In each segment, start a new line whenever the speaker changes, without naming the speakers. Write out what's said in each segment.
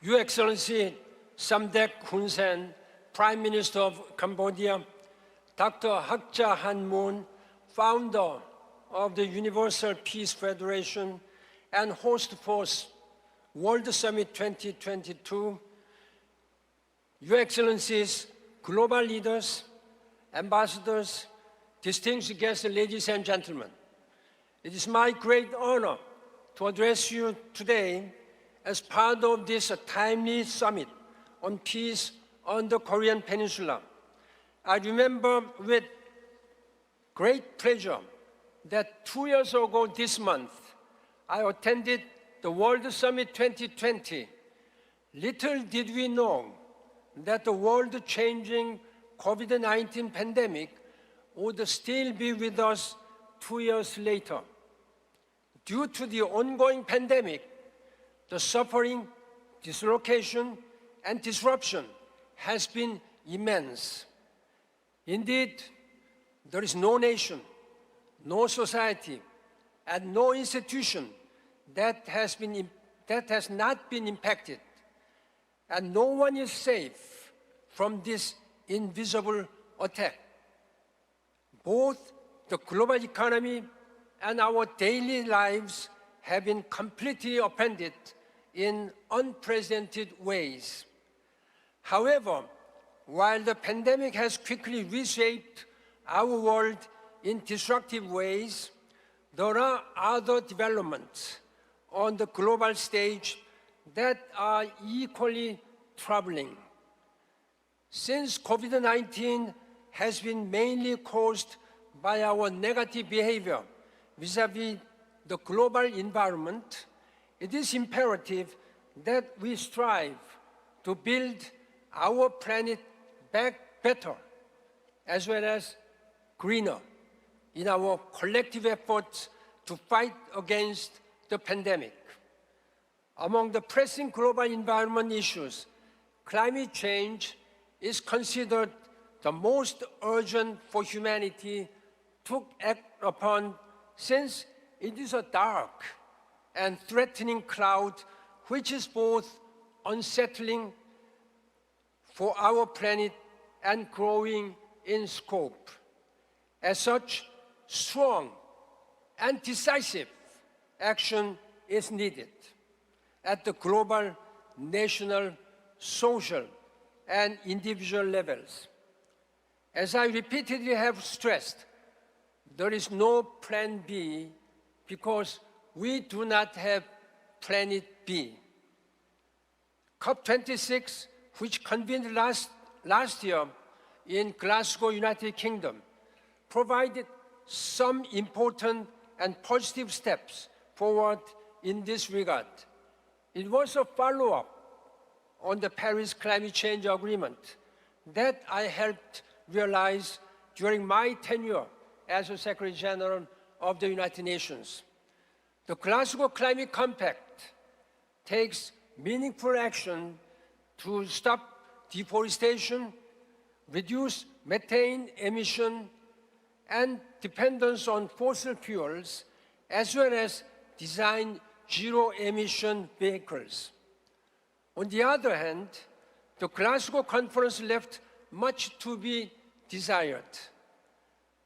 Your Excellency Samdech Hun Sen, Prime Minister of Cambodia, Dr. Hak Ja Han Moon, founder of the Universal Peace Federation and host for World Summit 2022, Your Excellencies, global leaders, ambassadors, distinguished guests, ladies and gentlemen, it is my great honor to address you today as part of this timely summit on peace on the Korean Peninsula. I remember with great pleasure that 2 years ago this month, I attended the World Summit 2020. Little did we know that the world-changing COVID-19 pandemic would still be with us 2 years later. Due to the ongoing pandemic, the suffering, dislocation, and disruption has been immense. Indeed, there is no nation, no society, and no institution that has not been impacted, and no one is safe from this invisible attack. Both the global economy and our daily lives have been completely upended in unprecedented ways. However, while the pandemic has quickly reshaped our world in destructive ways, there are other developments on the global stage that are equally troubling. Since COVID-19 has been mainly caused by our negative behavior vis-à-vis the global environment, it is imperative that we strive to build our planet back better as well as greener in our collective efforts to fight against the pandemic. Among the pressing global environment issues, climate change is considered the most urgent for humanity to act upon, since it is a dark and threatening cloud which is both unsettling for our planet and growing in scope. As such, strong and decisive action is needed at the global, national, social, and individual levels. As I repeatedly have stressed, there is no plan B because we do not have Planet B. COP26, which convened last year in Glasgow, United Kingdom, provided some important and positive steps forward in this regard. It was a follow-up on the Paris Climate Change Agreement that I helped realize during my tenure as the Secretary General of the United Nations. The Glasgow Climate Compact takes meaningful action to stop deforestation, reduce methane emission and dependence on fossil fuels, as well as design zero-emission vehicles. On the other hand, the Glasgow conference left much to be desired.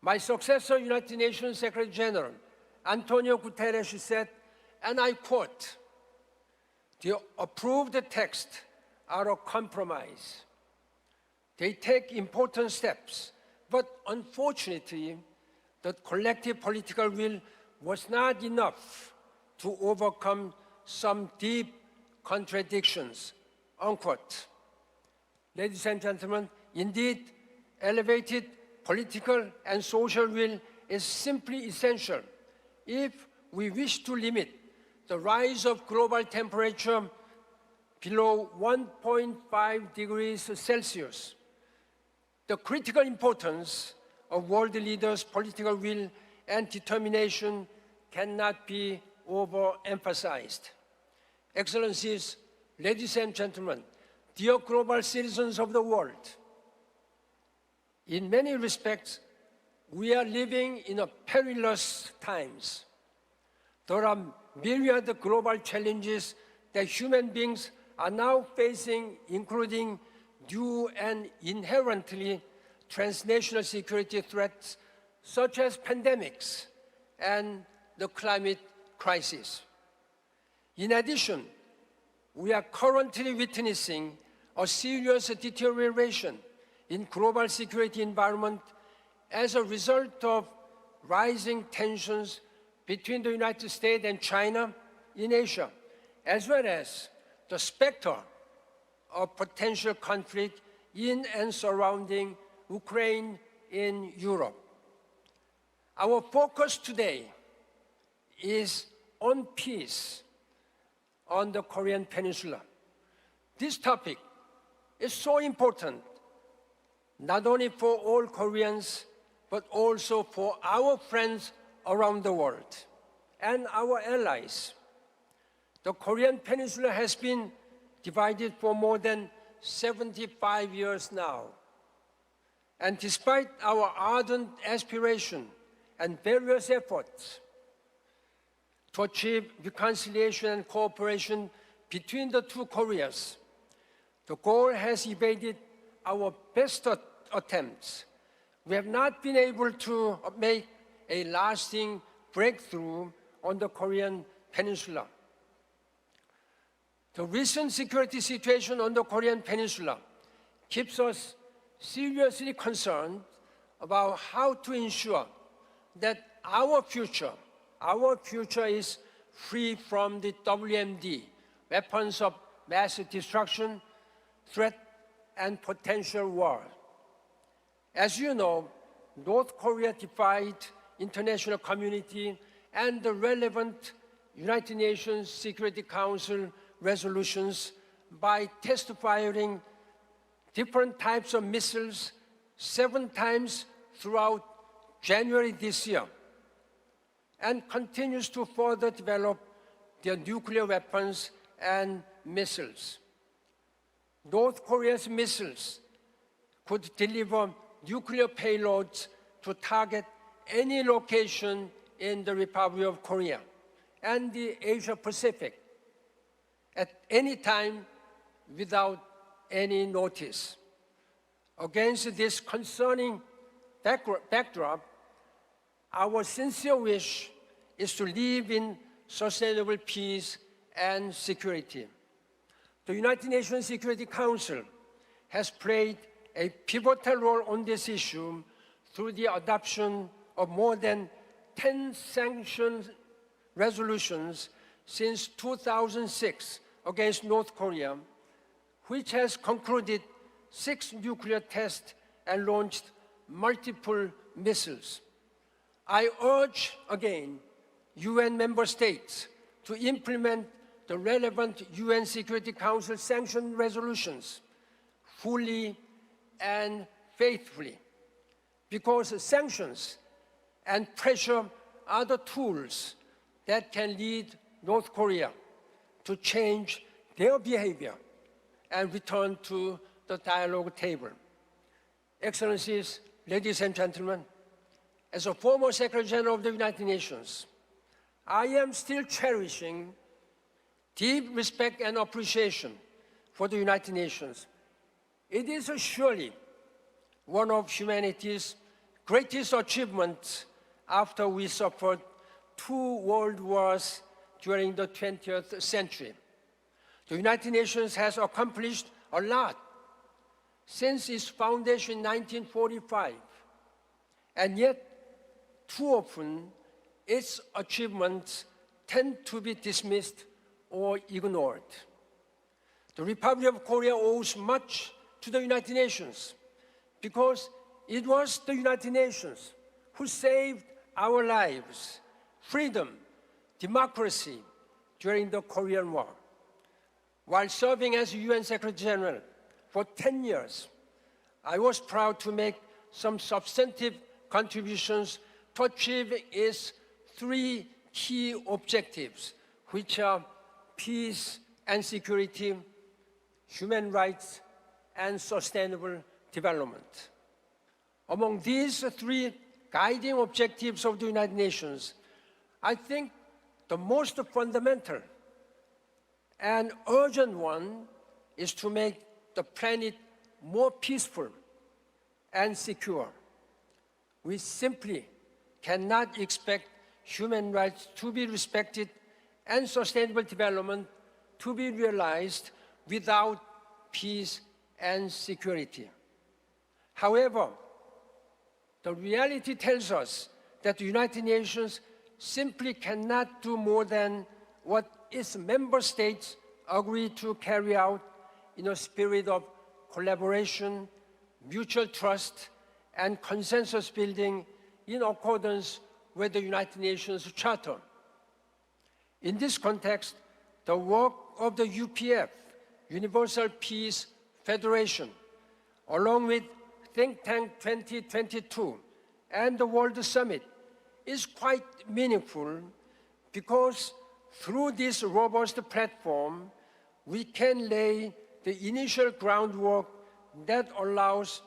My successor, United Nations Secretary General, Antonio Guterres, said, and I quote, "The approved text are a compromise. They take important steps, but unfortunately, the collective political will was not enough to overcome some deep contradictions," unquote. Ladies and gentlemen, indeed, elevated political and social will is simply essential if we wish to limit the rise of global temperature below 1.5 degrees Celsius. The critical importance of world leaders' political will and determination cannot be overemphasized. Excellencies, ladies and gentlemen, dear global citizens of the world, in many respects, we are living in a perilous times. There are myriad global challenges that human beings are now facing, including new and inherently transnational security threats such as pandemics and the climate crisis. In addition, we are currently witnessing a serious deterioration in global security environment as a result of rising tensions between the United States and China in Asia, as well as the specter of potential conflict in and surrounding Ukraine in Europe. Our focus today is on peace on the Korean Peninsula. This topic is so important, not only for all Koreans, but also for our friends around the world and our allies. The Korean Peninsula has been divided for more than 75 years now. And despite our ardent aspiration and various efforts to achieve reconciliation and cooperation between the two Koreas, the goal has evaded our best attempts. We have not been able to make a lasting breakthrough on the Korean Peninsula. The recent security situation on the Korean Peninsula keeps us seriously concerned about how to ensure that our future is free from the WMD, weapons of mass destruction, threat, and potential war. As you know, North Korea defied international community and the relevant United Nations Security Council resolutions by test firing different types of missiles 7 times throughout January this year, and continues to further develop their nuclear weapons and missiles. North Korea's missiles could deliver nuclear payloads to target any location in the Republic of Korea and the Asia Pacific at any time without any notice. Against this concerning backdrop, our sincere wish is to live in sustainable peace and security. The United Nations Security Council has played a pivotal role on this issue through the adoption of more than 10 sanctions resolutions since 2006 against North Korea, which has concluded 6 nuclear tests and launched multiple missiles. I urge again UN member states to implement the relevant UN Security Council sanction resolutions fully and faithfully, because sanctions and pressure are the tools that can lead North Korea to change their behavior and return to the dialogue table. Excellencies, ladies and gentlemen, as a former Secretary General of the United Nations, I am still cherishing deep respect and appreciation for the United Nations. It is surely one of humanity's greatest achievements after we suffered 2 world wars during the 20th century. The United Nations has accomplished a lot since its foundation in 1945, and yet too often its achievements tend to be dismissed or ignored. The Republic of Korea owes much to the United Nations because it was the United Nations who saved our lives, freedom, democracy during the Korean War. While serving as UN Secretary General for 10 years, I was proud to make some substantive contributions to achieve its 3 key objectives, which are peace and security, human rights, and sustainable development. Among these 3 guiding objectives of the United Nations, I think the most fundamental An urgent one is to make the planet more peaceful and secure. We simply cannot expect human rights to be respected and sustainable development to be realized without peace and security. However, the reality tells us that the United Nations simply cannot do more than what its member states agree to carry out in a spirit of collaboration, mutual trust, and consensus building in accordance with the United Nations Charter. In this context, the work of the UPF, Universal Peace Federation, along with Think Tank 2022 and the World Summit, is quite meaningful because through this robust platform, we can lay the initial groundwork that allows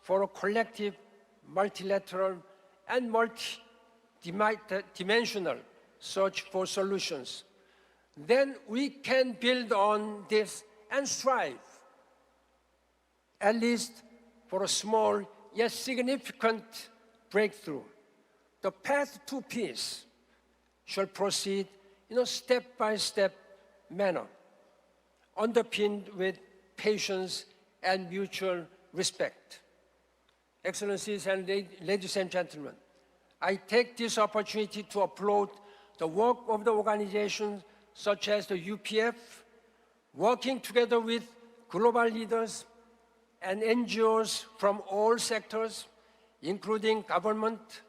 for a collective, multilateral, and multi-dimensional search for solutions. Then we can build on this and strive, at least for a small yet significant breakthrough. The path to peace shall proceed in a step-by-step manner, underpinned with patience and mutual respect. Excellencies and ladies and gentlemen, I take this opportunity to applaud the work of the organizations such as the UPF, working together with global leaders and NGOs from all sectors, including government,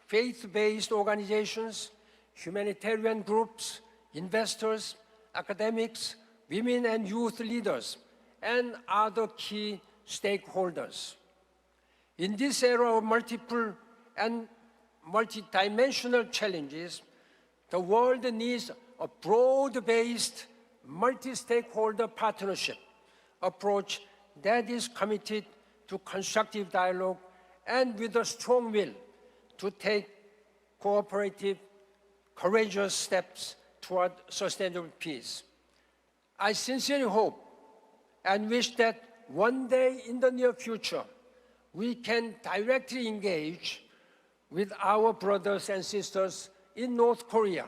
faith-based organizations, humanitarian groups, investors, academics, women and youth leaders, and other key stakeholders. In this era of multiple and multidimensional challenges, the world needs a broad-based, multi-stakeholder partnership approach that is committed to constructive dialogue and with a strong will to take cooperative, courageous steps toward sustainable peace. I sincerely hope and wish that one day in the near future, we can directly engage with our brothers and sisters in North Korea.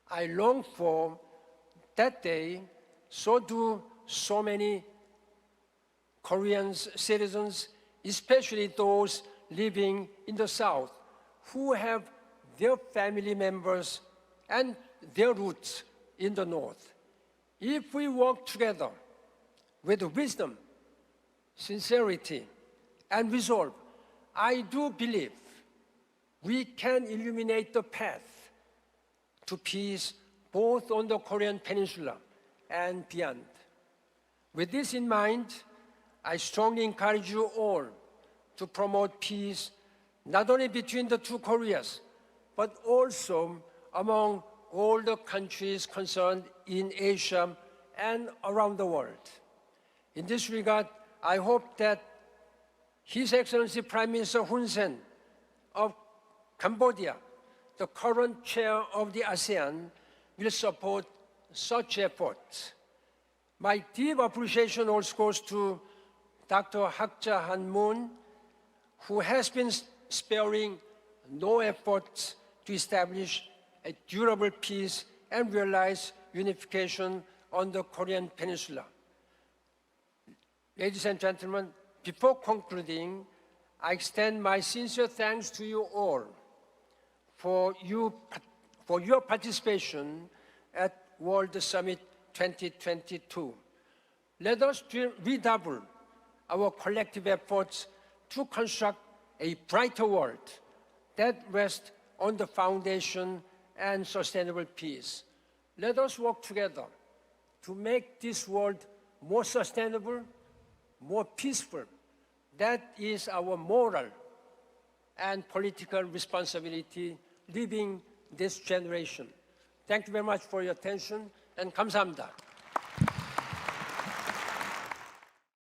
I long for that day, so do so many Korean citizens, especially those living in the South, who have their family members and their roots in the North. If we work together with wisdom, sincerity, and resolve, I do believe we can illuminate the path to peace both on the Korean Peninsula and beyond. With this in mind, I strongly encourage you all to promote peace, not only between the two Koreas, but also among all the countries concerned in Asia and around the world. In this regard, I hope that His Excellency Prime Minister Hun Sen of Cambodia, the current chair of the ASEAN, will support such efforts. My deep appreciation also goes to Dr. Hak Ja Han Moon, who has been sparing no efforts to establish a durable peace and realize unification on the Korean Peninsula. Ladies and gentlemen, before concluding, I extend my sincere thanks to you all for your participation at World Summit 2022. Let us redouble our collective efforts to construct a brighter world that rests on the foundation and sustainable peace. Let us work together to make this world more sustainable, more peaceful. That is our moral and political responsibility leaving this generation. Thank you very much for your attention, and 감사합니다.